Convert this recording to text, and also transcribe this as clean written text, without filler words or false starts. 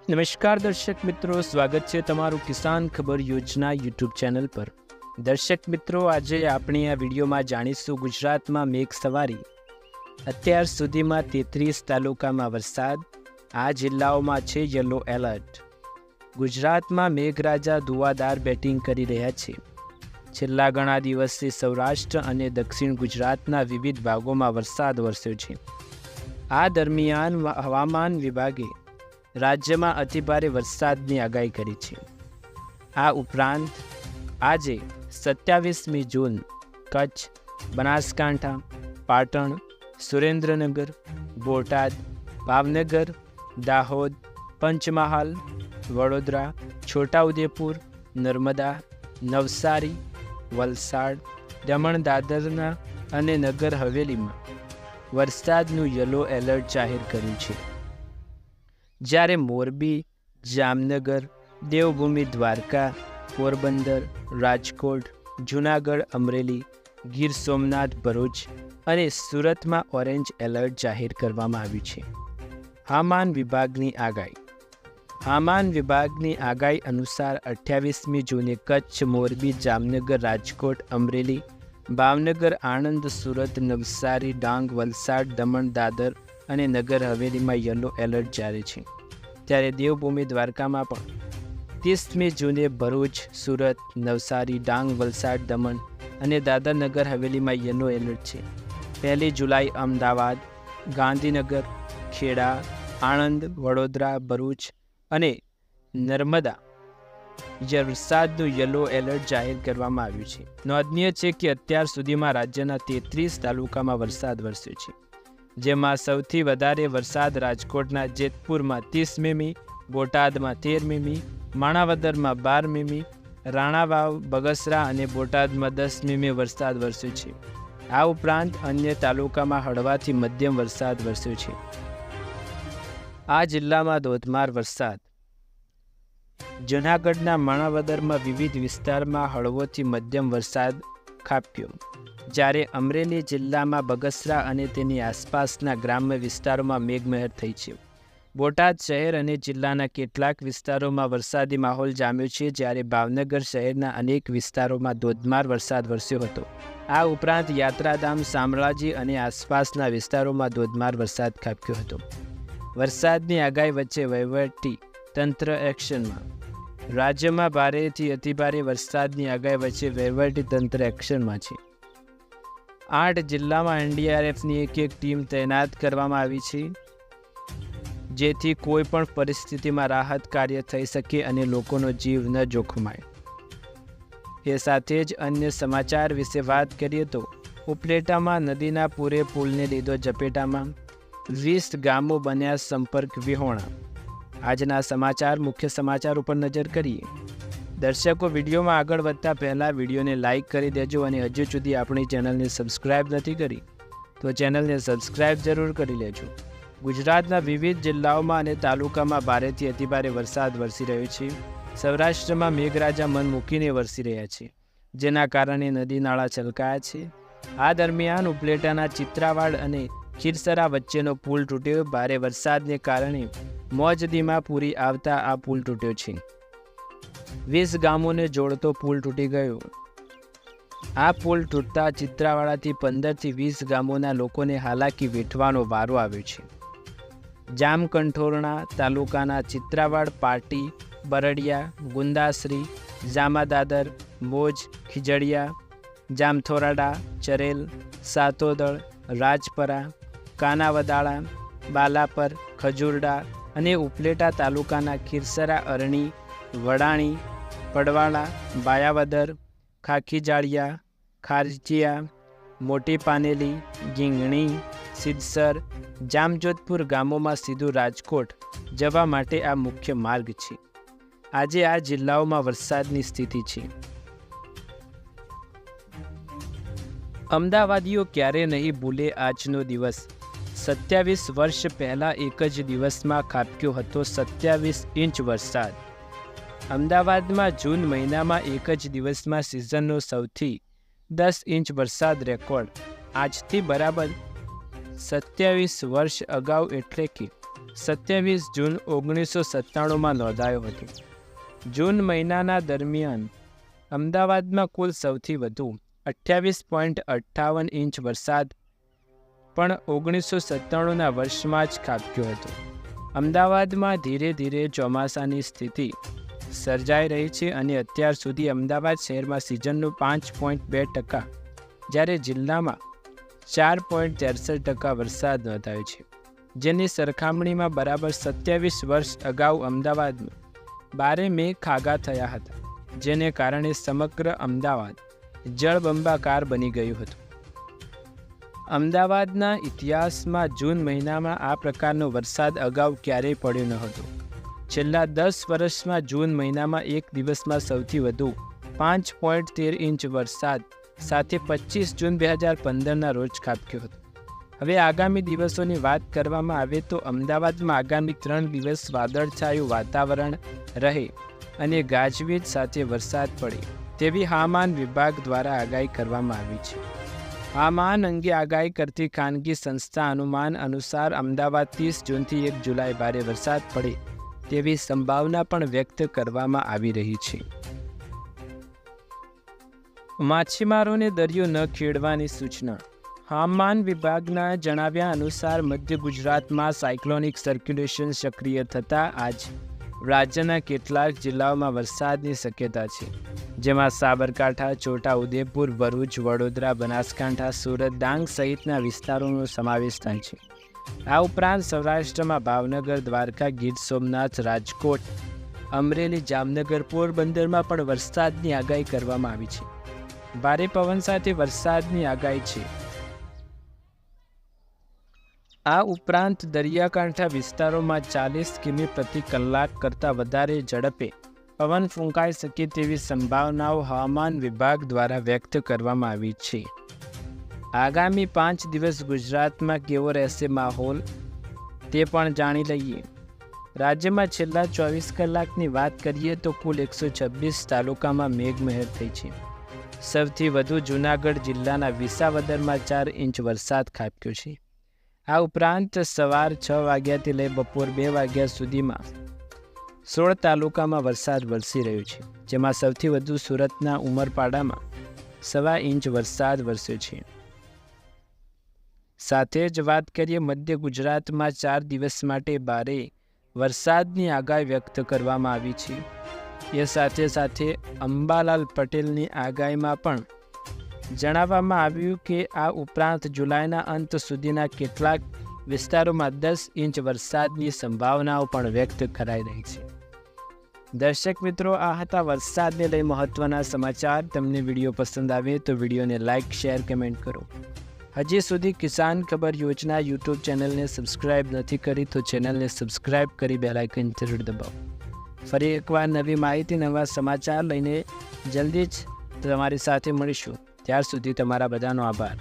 નમસ્કાર દર્શક મિત્રો, સ્વાગત છે તમારું કિસાન ખબર યોજના યુટ્યુબ ચેનલ પર। દર્શક મિત્રો, આજે આપણે આ વિડીયોમાં જાણીશું ગુજરાતમાં મેઘ સવારી। અત્યાર સુધીમાં 33 તાલુકામાં વરસાદ। આ જિલ્લાઓમાં છે યલો એલર્ટ। ગુજરાતમાં મેઘરાજા ધુવાધાર બેટિંગ કરી રહ્યા છે। છેલ્લા ઘણા દિવસથી સૌરાષ્ટ્ર અને દક્ષિણ ગુજરાતના વિવિધ ભાગોમાં વરસાદ વરસ્યો છે। આ દરમિયાન હવામાન વિભાગે રાજ્યમાં અતિભારે વરસાદની આગાહી કરી છે। આ ઉપરાંત આજે 27મી જૂન કચ્છ, બનાસકાંઠા, પાટણ, સુરેન્દ્રનગર, બોટાદ, ભાવનગર, દાહોદ, પંચમહાલ, વડોદરા, છોટાઉદેપુર, નર્મદા, નવસારી, વલસાડ, દમણ દાદરના અને નગર હવેલીમાં વરસાદનું યલો એલર્ટ જાહેર કર્યું છે। જ્યારે મોરબી, જામનગર, દેવભૂમિ દ્વારકા, પોરબંદર, રાજકોટ, જૂનાગઢ, અમરેલી, ગીર સોમનાથ, ભરૂચ અને સુરતમાં ઓરેન્જ એલર્ટ જાહેર કરવામાં આવ્યું છે। હવામાન વિભાગની આગાહી અનુસાર 28મી જૂને કચ્છ, મોરબી, જામનગર, રાજકોટ, અમરેલી, ભાવનગર, આણંદ, સુરત, નવસારી, ડાંગ, વલસાડ, દમણ, દાદર અને નગર હવેલીમાં યલો એલર્ટ જારી છે। ત્યારે દેવભૂમિ દ્વારકામાં પણ 30મી જૂને ભરૂચ, સુરત, નવસારી, ડાંગ, વલસાડ, દમણ અને દાદર નગર હવેલીમાં યલો એલર્ટ છે। 1 જુલાઈ અમદાવાદ, ગાંધીનગર, ખેડા, આણંદ, વડોદરા, ભરૂચ અને નર્મદા વરસાદનું યલો એલર્ટ જાહેર કરવામાં આવ્યું છે। નોંધનીય છે કે અત્યાર સુધીમાં રાજ્યના 33 તાલુકામાં વરસાદ વરસ્યો છે, જેમાં સૌથી વધારે વરસાદ રાજકોટના જેતપુરમાં 30 મીમી, બોટાદમાં 13 મીમી, માણાવદરમાં 12 મીમી, રાણાવાવ, બગસરા અને બોટાદમાં 10 મીમી વરસાદ વરસ્યો છે। આ ઉપરાંત અન્ય તાલુકામાં હળવાથી મધ્યમ વરસાદ વરસ્યો છે। આ જિલ્લામાં ધોધમાર વરસાદ। જૂનાગઢના માણાવદરમાં વિવિધ વિસ્તારમાં હળવોથી મધ્યમ વરસાદ ખાબક્યો, જ્યારે અમરેલી જિલ્લામાં બગસરા અને તેની આસપાસના ગ્રામ્ય વિસ્તારોમાં મેઘમહેર થઈ છે। બોટાદ શહેર અને જિલ્લાના કેટલાક વિસ્તારોમાં વરસાદી માહોલ જામ્યો છે, જ્યારે ભાવનગર શહેરના અનેક વિસ્તારોમાં ધોધમાર વરસાદ વરસ્યો હતો। આ ઉપરાંત યાત્રાધામ, શામળાજી અને આસપાસના વિસ્તારોમાં ધોધમાર વરસાદ ખાબક્યો હતો। વરસાદની આગાહી વચ્ચે વહીવટી તંત્ર એક્શનમાં। રાજ્યમાં ભારેથી અતિભારે વરસાદની આગાહી વચ્ચે વહીવટી તંત્ર એક્શનમાં છે। 8 જિલ્લામાં એનડીઆરએફની એક ટીમ તૈનાત કરવામાં આવી છે, જેથી કોઈ પણ પરિસ્થિતિમાં રાહત કાર્ય થઈ શકે અને લોકોનો જીવ ન જોખમાય। એ સાથે જ અન્ય સમાચાર વિશે વાત કરીએ તો ઉપલેટામાં નદીના પૂરે પુલને લીધો ઝપેટામાં, 20 ગામો બન્યા સંપર્ક વિહોણા। આજના મુખ્ય સમાચાર ઉપર નજર કરીએ। દર્શકો, વિડીયોમાં આગળ વધતા પહેલાં વિડીયોને લાઇક કરી દેજો અને હજુ સુધી આપણી ચેનલને સબસ્ક્રાઇબ નથી કરી તો ચેનલને સબસ્ક્રાઇબ જરૂર કરી લેજો। ગુજરાતના વિવિધ જિલ્લાઓમાં અને તાલુકામાં ભારેથી અતિભારે વરસાદ વરસી રહ્યો છે। સૌરાષ્ટ્રમાં મેઘરાજા મન મૂકીને વરસી રહ્યા છે, જેના કારણે નદી નાળા છલકાયા છે। આ દરમિયાન ઉપલેટાના ચિત્રાવાડ અને ખીરસરા વચ્ચેનો પુલ તૂટ્યો। ભારે વરસાદને કારણે મોજદીમાં પૂરી આવતા આ પુલ તૂટ્યો છે। 20 ગામોને જોડતો પુલ તૂટી ગયો। આ પુલ તૂટતા ચિત્રાવાડાથી 15થી 20 ગામોના લોકોને હાલાકી વેઠવાનો વારો આવ્યો છે। જામકંઠોરણા તાલુકાના ચિત્રાવાડ, પાટી, બરડિયા, ગુંદાસરી, જામાદાદર, મોજ, ખીજડીયા, જામથોરાડા, ચરેલ, સાતોદળ, રાજપરા, કાનાવદાળા, બાલાપર, ખજૂરડા અને ઉપલેટા તાલુકાના ખીરસરા, અરણી, વડાણી, પડવાળા, બાયાવદર, ખાખીજાળિયા, ખારચિયા, મોટી પાનેલી, ગીંગણી, સિદ્ધસર, જામજોધપુર ગામોમાં સીધું રાજકોટ જવા માટે આ મુખ્ય માર્ગ છે। આજે આ જિલ્લાઓમાં વરસાદની સ્થિતિ છે। અમદાવાદીઓ ક્યારે નહીં ભૂલે આજનો દિવસ। 27 વર્ષ પહેલાં એક જ દિવસમાં ખાબક્યો હતો 27 ઇંચ વરસાદ। અમદાવાદમાં જૂન મહિનામાં એક જ દિવસમાં સિઝનનો સૌથી 10 ઇંચ વરસાદ રેકોર્ડ। આજથી બરાબર 27 વર્ષ અગાઉ એટલે કે 27 જૂન 1997માં નોંધાયો હતો. જૂન મહિનાના દરમિયાન અમદાવાદમાં કુલ સૌથી વધુ 28.58 ઇંચ વરસાદ પણ 1997ના વર્ષમાં જ ખાબક્યો હતો. અમદાવાદમાં ધીરે ધીરે ચોમાસાની સ્થિતિ સર્જાઈ રહી છે અને અત્યાર સુધી અમદાવાદ શહેરમાં સિઝનનું 5.2%, જ્યારે જિલ્લામાં 4.63% વરસાદ નોંધાયો છે, જેની સરખામણીમાં બરાબર 27 વર્ષ અગાઉ અમદાવાદમાં 12 મે ખાગા થયા હતા, જેને કારણે સમગ્ર અમદાવાદ જળબંબાકાર બની ગયું હતું. અમદાવાદના ઇતિહાસમાં જૂન મહિનામાં આ પ્રકારનો વરસાદ અગાઉ ક્યારેય પડ્યો ન હતો. છેલ્લા 10 વર્ષમાં જૂન મહિનામાં એક દિવસમાં સૌથી વધુ 5.13 ઇંચ વરસાદ સાથે 25 જૂન 2015ના રોજ ખાબક્યો હતો. હવે આગામી દિવસોની વાત કરવામાં આવે તો અમદાવાદમાં આગામી 3 દિવસ વાદળછાયું વાતાવરણ રહે અને ગાજવીજ સાથે વરસાદ પડે તેવી હવામાન વિભાગ દ્વારા આગાહી કરવામાં આવી છે. હવામાન અંગે આગાહી કરતી ખાનગી સંસ્થા અનુમાન અનુસાર અમદાવાદ 30 જૂનથી 1 જુલાઈ ભારે વરસાદ પડે તેવી સંભાવના પણ વ્યક્ત કરવામાં આવી રહી છે. માછીમારોને દરિયો ન ખેડવાની સૂચના. હવામાન વિભાગના જણાવ્યા અનુસાર મધ્ય ગુજરાતમાં સાયક્લોનિક સર્ક્યુલેશન સક્રિય થતાં આજ રાજ્યના કેટલાક જિલ્લાઓમાં વરસાદની શક્યતા છે, જેમાં સાબરકાંઠા, છોટાઉદેપુર, ભરૂચ, વડોદરા, બનાસકાંઠા, સુરત, ડાંગ સહિતના વિસ્તારોનો સમાવેશ થાય છે. આ ઉપરાંત સૌરાષ્ટ્રમાં ભાવનગર, દ્વારકા, ગીર સોમનાથ, રાજકોટ, અમરેલી, જામનગર, પોરબંદરમાં પણ વરસાદની આગાહી કરવામાં આવી છે. ભારે પવન સાથે વરસાદની આગાહી છે. આ ઉપરાંત દરિયાકાંઠા વિસ્તારોમાં 40 કિમી પ્રતિ કલાક કરતાં વધારે ઝડપે પવન ફૂંકાઈ શકે તેવી સંભાવનાઓ હવામાન વિભાગ દ્વારા વ્યક્ત કરવામાં આવી છે. આગામી 5 દિવસ ગુજરાતમાં કેવો રહેશે માહોલ તે પણ જાણી લઈએ. રાજ્યમાં છેલ્લા 24 કલાકની વાત કરીએ તો કુલ 126 તાલુકામાં મેઘમહેર થઈ છે. સૌથી વધુ જૂનાગઢ જિલ્લાના વિસાવદરમાં 4 ઇંચ વરસાદ ખાબક્યો છે. આ ઉપરાંત સવાર 6 વાગ્યાથી લઈ બપોર 2 વાગ્યા સુધીમાં 16 તાલુકામાં વરસાદ વરસી રહ્યો છે, જેમાં સૌથી વધુ સુરતના ઉમરપાડામાં 1.25 ઇંચ વરસાદ વરસ્યો છે. સાથે જ વાત કરીએ મધ્ય ગુજરાતમાં 4 દિવસ માટે ભારે વરસાદની આગાહી વ્યક્ત કરવામાં આવી છે. એ સાથે સાથે અંબાલાલ પટેલની આગાહીમાં પણ જણાવવામાં આવ્યું કે આ ઉપરાંત જુલાઈના અંત સુધીના કેટલાક વિસ્તારોમાં 10 ઇંચ વરસાદની સંભાવનાઓ પણ વ્યક્ત કરાઈ રહી છે. દર્શક મિત્રો, આ હતા વરસાદને લઈ મહત્વના સમાચાર. તમને વિડીયો પસંદ આવે તો વિડીયોને લાઇક, શેર, કમેન્ટ કરો. હજી સુધી કિસાન ખબર યોજના યુટ્યુબ ચેનલને સબસ્ક્રાઇબ નથી કરી તો ચેનલને સબસ્ક્રાઇબ કરી બેલ આઇકન જરૂર દબાવો. ફરી એકવાર નવી માહિતી, નવા સમાચાર લઈને જલ્દી જ તમારી સાથે મળીશું. ત્યાર સુધી તમારા બધાનો આભાર.